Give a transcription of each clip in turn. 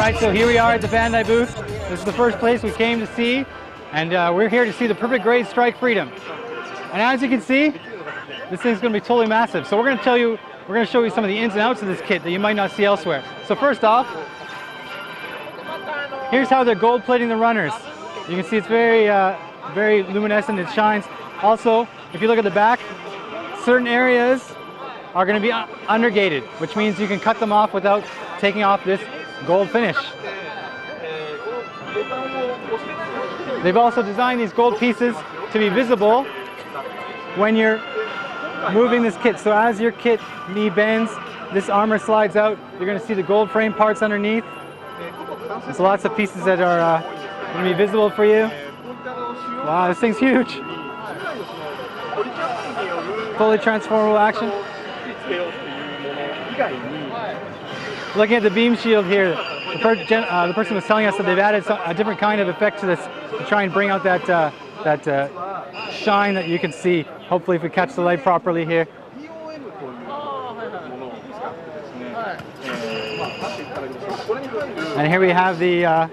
Alright, so here we are at the Bandai booth. This is the first place we came to see, and we're here to see the perfect grade Strike Freedom. And as you can see, this thing's going to be totally massive. So we're going to show you some of the ins and outs of this kit that you might not see elsewhere. So first off, here's how they're gold plating the runners. You can see it's very, very luminescent, it shines. Also, if you look at the back, certain areas are going to be undergated, which means you can cut them off without taking off this gold finish. They've also designed these gold pieces to be visible when you're moving this kit. So as your kit knee bends, this armor slides out, you're going to see the gold frame parts underneath. There's lots of pieces that are going to be visible for you. Wow, this thing's huge. Fully transformable action. Looking at the beam shield here, the person was telling us that they've added a different kind of effect to this to try and bring out that shine that you can see. Hopefully if we catch the light properly here. And here we have the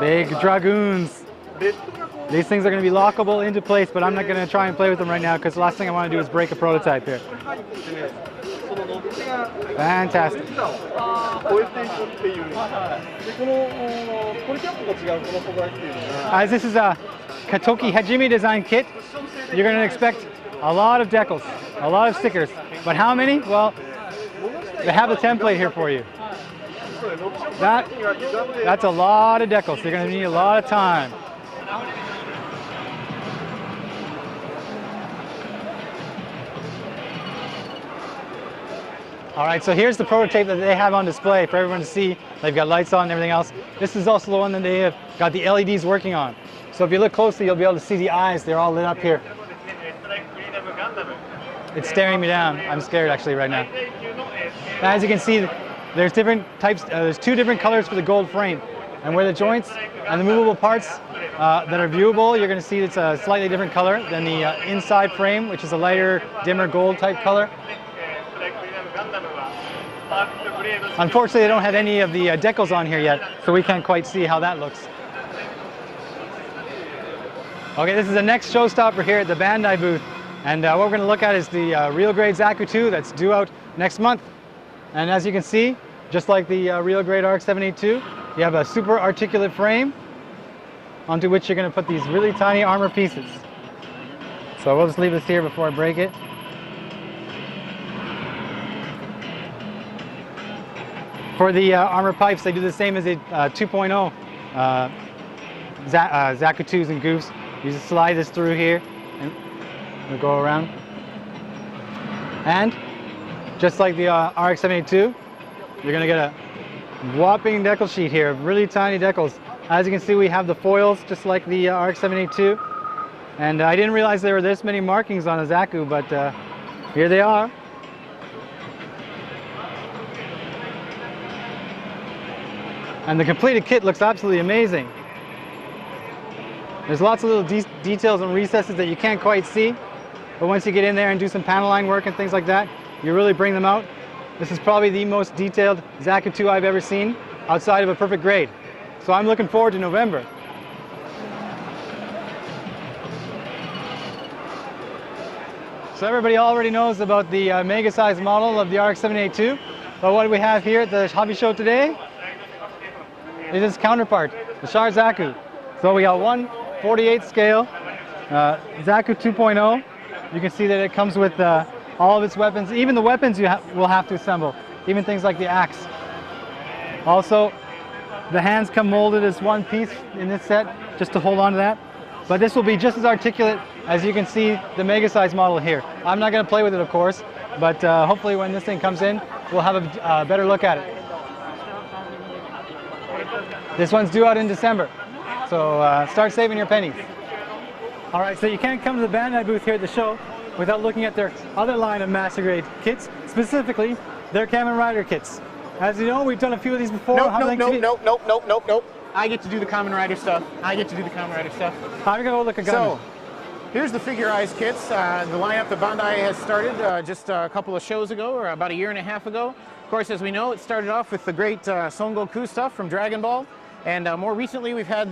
big Dragoons. These things are going to be lockable into place, but I'm not going to try and play with them right now because the last thing I want to do is break a prototype here. Fantastic. As this is a Katoki Hajime design kit, you're going to expect a lot of decals, a lot of stickers. But how many? Well, they have a template here for you. That's a lot of decals, so you're going to need a lot of time. Alright, so here's the prototype that they have on display for everyone to see. They've got lights on and everything else. This is also the one that they have got the LEDs working on. So if you look closely, you'll be able to see the eyes. They're all lit up here. It's staring me down. I'm scared actually right now. As you can see, there's different types. There's two different colors for the gold frame. And where the joints and the movable parts that are viewable, you're going to see it's a slightly different color than the inside frame, which is a lighter, dimmer gold type color. Unfortunately, they don't have any of the decals on here yet, so we can't quite see how that looks. Okay, this is the next showstopper here at the Bandai booth, and what we're going to look at is the real grade Zaku II that's due out next month. And as you can see, just like the real grade RX-78-2, you have a super articulate frame onto which you're going to put these really tiny armor pieces. So we'll just leave this here before I break it. For the armor pipes, they do the same as a 2.0 Zaku IIs and Goofs. You just slide this through here and it'll go around. And just like the RX-78-2, you're going to get a whopping decal sheet here, really tiny decals. As you can see, we have the foils just like the RX-78-2. And I didn't realize there were this many markings on a Zaku, but here they are. And the completed kit looks absolutely amazing. There's lots of little details and recesses that you can't quite see, but once you get in there and do some panel line work and things like that, you really bring them out. This is probably the most detailed Zaku II I've ever seen outside of a perfect grade. So I'm looking forward to November. So everybody already knows about the mega size model of the RX-78-2, but what do we have here at the hobby show today? Is its counterpart, the Char Zaku. So we got 1/48 scale Zaku 2.0. You can see that it comes with all of its weapons, even the weapons you will have to assemble, even things like the axe. Also, the hands come molded as one piece in this set, just to hold on to that. But this will be just as articulate as you can see the mega size model here. I'm not going to play with it, of course, but hopefully when this thing comes in, we'll have a better look at it. This one's due out in December, so start saving your pennies. All right, so you can't come to the Bandai booth here at the show without looking at their other line of master grade kits, specifically their Kamen Rider kits. As you know, we've done a few of these before. Nope. I get to do the Kamen Rider stuff. How are you gonna look at Gundam? So, Here's the Figuarts kits, the lineup that Bandai has started just a couple of shows ago, or about a year and a half ago. Of course, as we know, it started off with the great Son Goku stuff from Dragon Ball, and more recently we've had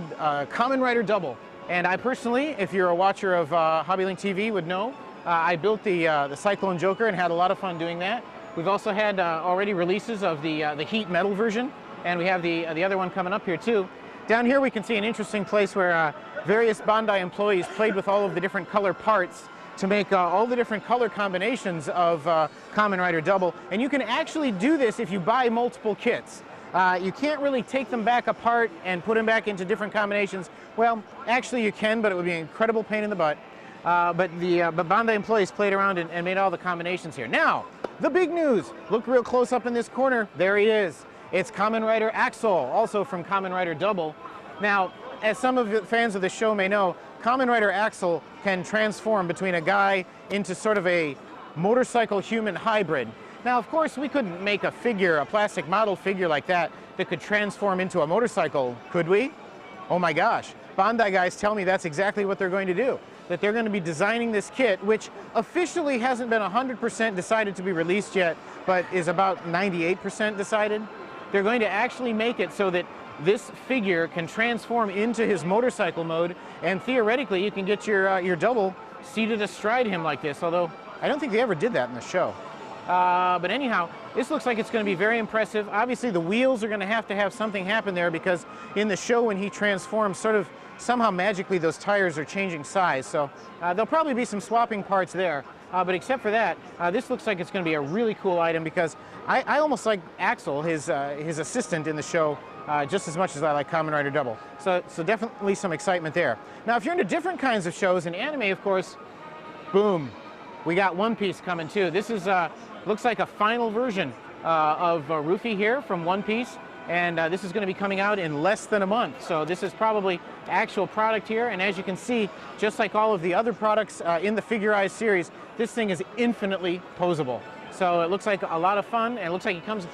Kamen Rider Double. And I personally, if you're a watcher of HobbyLink TV, would know, I built the Cyclone Joker and had a lot of fun doing that. We've also had already releases of the Heat Metal version, and we have the other one coming up here too. Down here we can see an interesting place where various Bandai employees played with all of the different color parts to make all the different color combinations of Kamen Rider Double. And you can actually do this if you buy multiple kits. You can't really take them back apart and put them back into different combinations. Well, actually you can, but it would be an incredible pain in the butt. But Bandai employees played around and made all the combinations here. Now, the big news. Look real close up in this corner. There he is. It's Kamen Rider Axel, also from Kamen Rider Double. Now, as some of the fans of the show may know, Kamen Rider Axel can transform between a guy into sort of a motorcycle-human hybrid. Now, of course, we couldn't make a figure, a plastic model figure like that could transform into a motorcycle, could we? Oh my gosh. Bandai guys tell me that's exactly what they're going to do. That they're going to be designing this kit, which officially hasn't been 100% decided to be released yet, but is about 98% decided. They're going to actually make it so that this figure can transform into his motorcycle mode, and theoretically you can get your double seated astride him like this, although I don't think they ever did that in the show. But anyhow, this looks like it's going to be very impressive. Obviously the wheels are going to have something happen there, because in the show when he transforms, somehow magically those tires are changing size, so there'll probably be some swapping parts there. But except for that, this looks like it's going to be a really cool item, because I almost like Axel, his assistant in the show, just as much as I like Kamen Rider Double. So definitely some excitement there. Now, if you're into different kinds of shows, in anime, of course, boom, we got One Piece coming too. This is looks like a final version of Rufy here from One Piece, and this is going to be coming out in less than a month. So this is probably actual product here, and as you can see, just like all of the other products in the Figuarts series, this thing is infinitely posable. So it looks like a lot of fun, and it looks like it comes with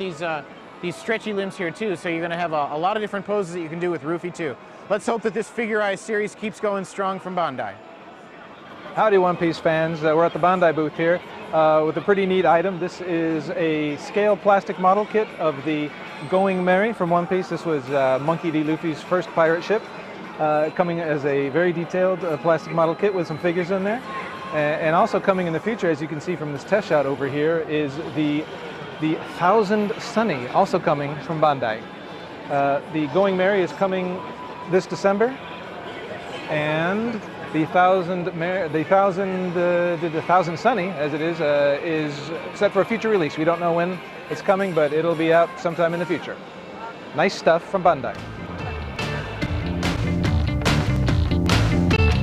these stretchy limbs here too, so you're going to have a lot of different poses that you can do with Rufy too. Let's hope that this Figuarts series keeps going strong from Bandai. Howdy One Piece fans, we're at the Bandai booth here with a pretty neat item. This is a scale plastic model kit of the Going Merry from One Piece. This was Monkey D. Luffy's first pirate ship, coming as a very detailed plastic model kit with some figures in there. And also coming in the future, as you can see from this test shot over here, is the 1000 Sunny, also coming from Bandai. The Going Merry is coming this December, and the 1000 Sunny, as it is set for a future release. We don't know when it's coming, but it'll be out sometime in the future. Nice stuff from Bandai.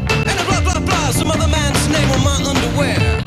And I blah blah blah, some other man's name on my underwear.